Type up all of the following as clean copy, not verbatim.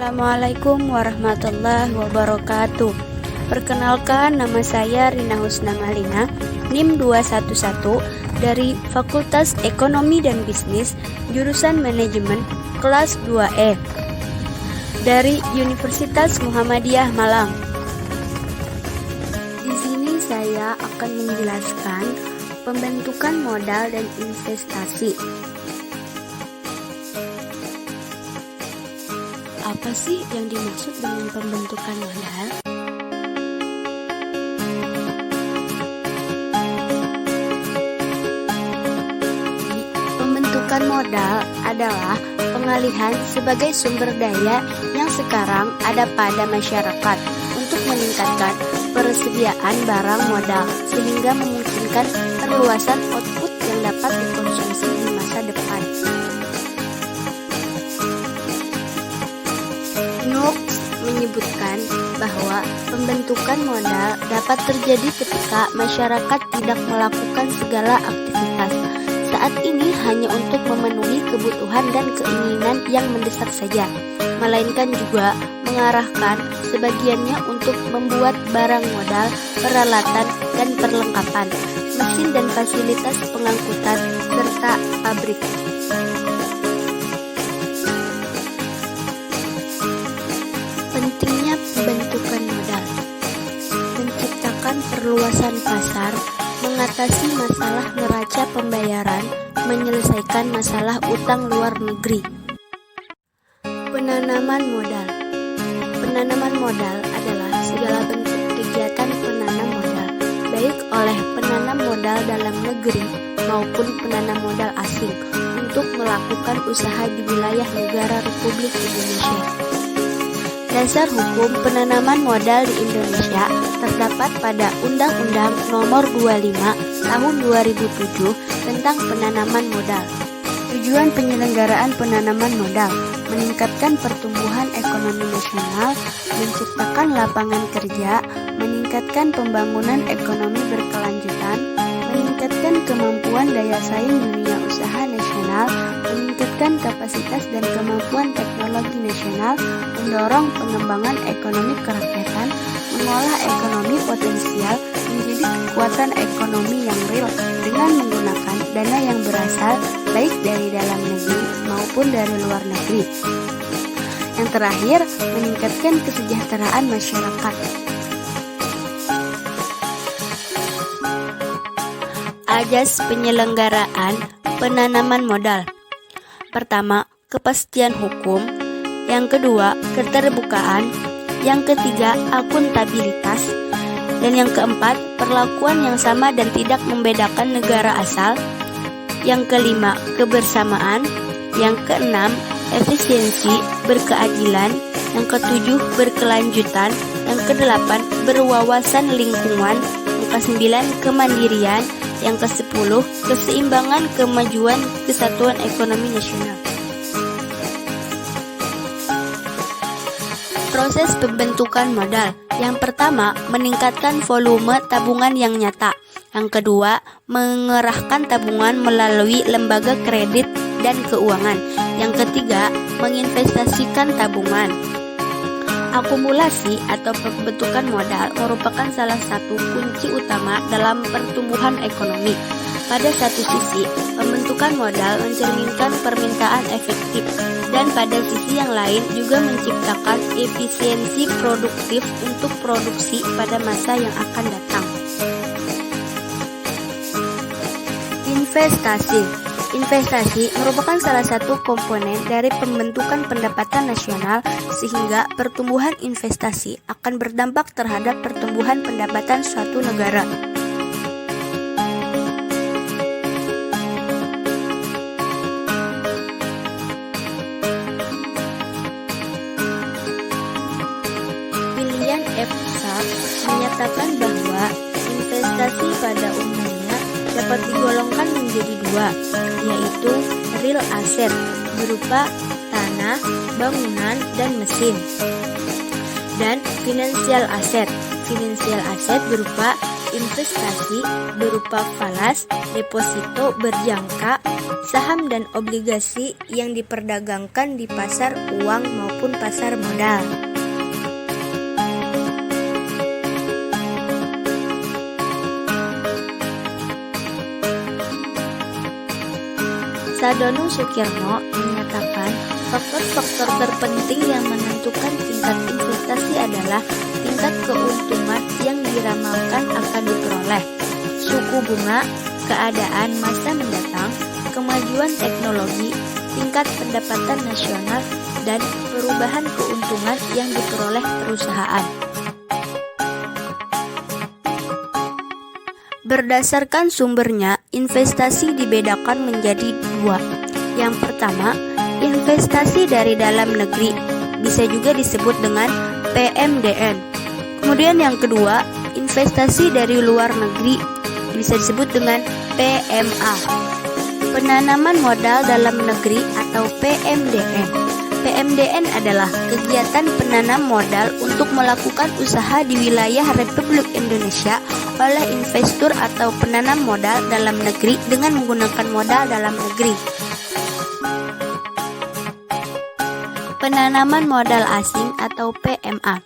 Assalamualaikum warahmatullahi wabarakatuh. Perkenalkan, nama saya Rina Husna Malina, NIM 211 dari Fakultas Ekonomi dan Bisnis, jurusan Manajemen, kelas 2E dari Universitas Muhammadiyah Malang. Di sini saya akan menjelaskan pembentukan modal dan investasi. Apa sih yang dimaksud dengan pembentukan modal? Pembentukan modal adalah pengalihan sebagai sumber daya yang sekarang ada pada masyarakat untuk meningkatkan persediaan barang modal sehingga memungkinkan perluasan output yang dapat dikonsumsi di masa depan. Knox menyebutkan bahwa pembentukan modal dapat terjadi ketika masyarakat tidak melakukan segala aktivitas saat ini hanya untuk memenuhi kebutuhan dan keinginan yang mendesak saja, melainkan juga mengarahkan sebagiannya untuk membuat barang modal, peralatan dan perlengkapan, mesin dan fasilitas pengangkutan, serta pabrik. Pentingnya pembentukan modal, menciptakan perluasan pasar, mengatasi masalah neraca pembayaran, menyelesaikan masalah utang luar negeri. Penanaman modal. Penanaman modal adalah segala bentuk kegiatan penanam modal, baik oleh penanam modal dalam negeri maupun penanam modal asing, untuk melakukan usaha di wilayah negara Republik Indonesia. Dasar hukum penanaman modal di Indonesia terdapat pada Undang-Undang Nomor 25 Tahun 2007 tentang penanaman modal. Tujuan penyelenggaraan penanaman modal: meningkatkan pertumbuhan ekonomi nasional, menciptakan lapangan kerja, meningkatkan pembangunan ekonomi berkelanjutan, meningkatkan kemampuan daya saing dunia usaha nasional, meningkatkan kapasitas dan kemampuan teknologi nasional, mendorong pengembangan ekonomi kerakyatan, mengolah ekonomi potensial menjadi kekuatan ekonomi yang real dengan menggunakan dana yang berasal baik dari dalam negeri maupun dari luar negeri. Yang terakhir, meningkatkan kesejahteraan masyarakat. Asas penyelenggaraan penanaman modal. Pertama, kepastian hukum. Yang kedua, keterbukaan. Yang ketiga, akuntabilitas. Dan yang keempat, perlakuan yang sama dan tidak membedakan negara asal. Yang kelima, kebersamaan. Yang keenam, efisiensi, berkeadilan. Yang ketujuh, berkelanjutan. Yang kedelapan, berwawasan lingkungan. Yang kesembilan, kemandirian. Yang ke-10, keseimbangan, kemajuan, kesatuan ekonomi nasional. Proses pembentukan modal. Yang pertama, meningkatkan volume tabungan yang nyata. Yang kedua, mengerahkan tabungan melalui lembaga kredit dan keuangan. Yang ketiga, menginvestasikan tabungan. Akumulasi atau pembentukan modal merupakan salah satu kunci utama dalam pertumbuhan ekonomi. Pada satu sisi, pembentukan modal mencerminkan permintaan efektif, dan pada sisi yang lain juga menciptakan efisiensi produktif untuk produksi pada masa yang akan datang. Investasi. Investasi merupakan salah satu komponen dari pembentukan pendapatan nasional, sehingga pertumbuhan investasi akan berdampak terhadap pertumbuhan pendapatan suatu negara. William F. Sharpe menyatakan bahwa investasi pada umumnya dapat digolongkan menjadi dua, yaitu real asset berupa tanah, bangunan, dan mesin, dan financial asset. Financial asset berupa investasi berupa falas, deposito berjangka, saham dan obligasi yang diperdagangkan di pasar uang maupun pasar modal. Sadono Sukirno menyatakan faktor-faktor terpenting yang menentukan tingkat investasi adalah tingkat keuntungan yang diramalkan akan diperoleh, suku bunga, keadaan masa mendatang, kemajuan teknologi, tingkat pendapatan nasional, dan perubahan keuntungan yang diperoleh perusahaan. Berdasarkan sumbernya, investasi dibedakan menjadi dua. Yang pertama, investasi dari dalam negeri, bisa juga disebut dengan PMDN. Kemudian yang kedua, investasi dari luar negeri, bisa disebut dengan PMA. Penanaman modal dalam negeri atau PMDN. PMDN adalah kegiatan penanam modal untuk melakukan usaha di wilayah Republik Indonesia oleh investor atau penanam modal dalam negeri dengan menggunakan modal dalam negeri. Penanaman modal asing atau PMA.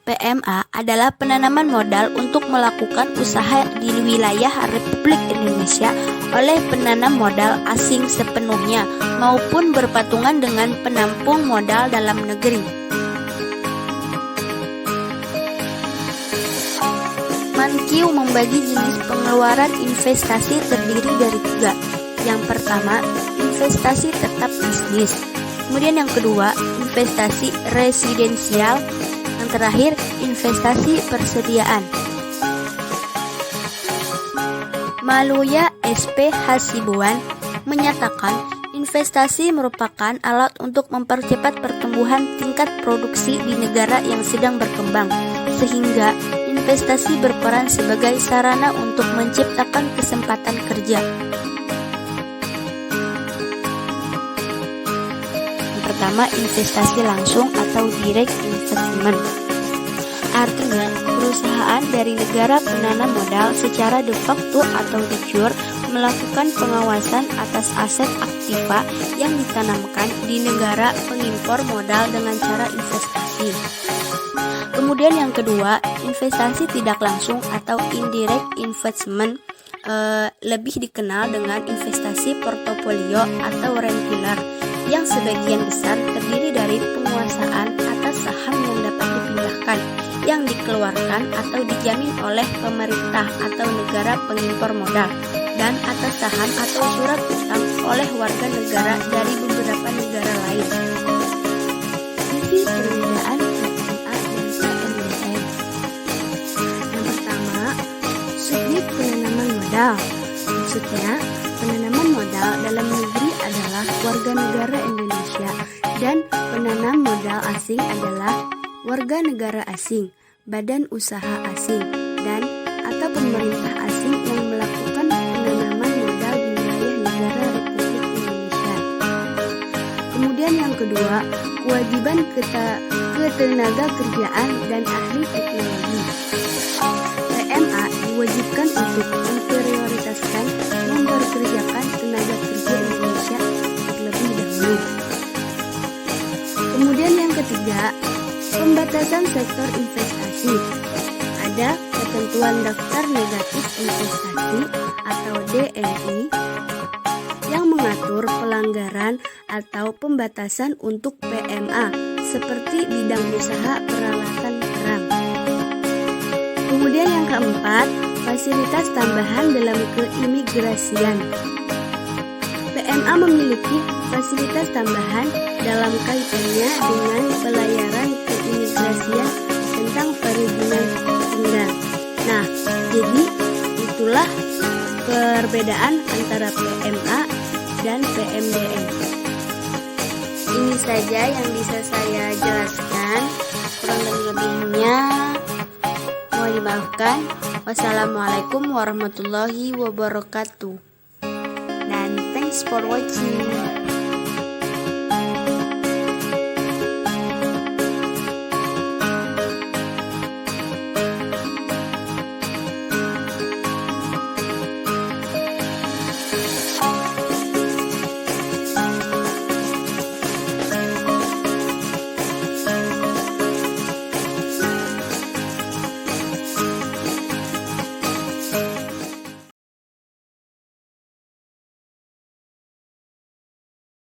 PMA adalah penanaman modal untuk melakukan usaha di wilayah Republik Indonesia oleh penanam modal asing sepenuhnya maupun berpatungan dengan penampung modal dalam negeri. Mankiw membagi jenis pengeluaran investasi terdiri dari 3. Yang pertama, investasi tetap bisnis. Kemudian yang kedua, investasi residensial. Yang terakhir, investasi persediaan. Maluya SP Hasibuan menyatakan investasi merupakan alat untuk mempercepat pertumbuhan tingkat produksi di negara yang sedang berkembang, sehingga investasi berperan sebagai sarana untuk menciptakan kesempatan kerja. Yang pertama, investasi langsung atau direct investment. Artinya, perusahaan dari negara penanam modal secara de facto atau de jure melakukan pengawasan atas aset aktiva yang ditanamkan di negara pengimpor modal dengan cara investasi. Kemudian yang kedua, investasi tidak langsung atau indirect investment, lebih dikenal dengan investasi portofolio atau rentier, yang sebagian besar terdiri dari penguasaan atas saham yang dapat dipindahkan, yang dikeluarkan atau dijamin oleh pemerintah atau negara pengimpor modal, dan atas saham atau surat utang oleh warga negara dari beberapa negara lain. Isi perbedaan PMA dan PMDN. Yang pertama, subjek penanaman modal. Maksudnya, penanaman modal dalam negeri adalah warga negara Indonesia dan penanam modal asing adalah warga negara asing, badan usaha asing, dan atau pemerintah asing yang melakukan penanaman modal di wilayah negara Republik Indonesia. Kemudian yang kedua, kewajiban ketenaga kerjaan dan ahli teknologi. PMA diwajibkan untuk memprioritaskan memperkerjakan tenaga kerja Indonesia terlebih dahulu. Kemudian yang ketiga, pembatasan sektor investasi. Ada ketentuan daftar negatif investasi atau DNI yang mengatur pelanggaran atau pembatasan untuk PMA seperti bidang usaha peralatan perang. Kemudian yang keempat, fasilitas tambahan dalam keimigrasian. PMA memiliki fasilitas tambahan dalam kaitannya dengan pelayaran keimigrasian tentang perizinan tinggal. Nah, jadi itulah perbedaan antara PMA dan PMDN. Ini saja yang bisa saya jelaskan, kurang dan lebihnya mohon dimaafkan. Wassalamualaikum warahmatullahi wabarakatuh. Dan thanks for watching.